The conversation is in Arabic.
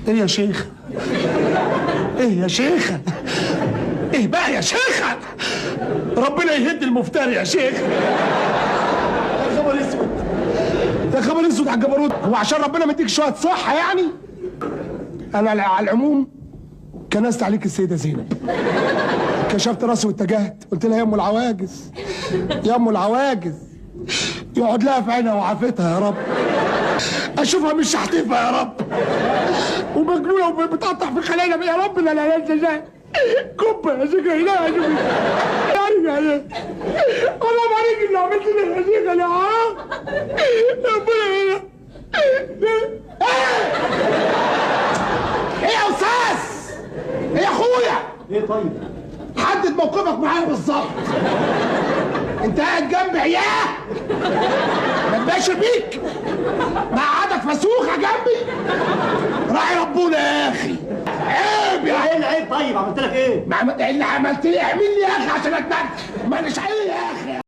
ايه يا شيخ؟ ايه يا شيخ؟ ايه بقى يا شيخ؟ ربنا يهد المفتري يا شيخ. يا خبر اسود، يا خبر اسود على الجبروت. هو عشان ربنا مديك شويه صحه يعني؟ انا على العموم كنست عليك السيده زينب، كشفت راسي واتجهت قلت لها يا ام العواجز، يا ام العواجز، يقعد لها في عينها وعافتها يا رب، اشوفها مش شحتفها يا رب، ومجنونه وبتقطع في خلايا يا رب. لا لا لا لا كبه يا شيخ. لا يا شيخ يعني حرام عليك اللي عملت لي يا شيخ. انا ربنا ايه يا استاذ؟ ايه يا اخويا؟ ايه طيب؟ حدد موقفك معايا بالظبط. انت قاعد جنبي عياه بتباشر بيك، مقعدك فسوخه جنبي. راعي ربنا يا اخي، عيب يا ايه العيب طيب؟ عملت لك ايه؟ اللي عملت لي اعمل لي يا اخي عشان اتنك. ماليش عيب يا اخي.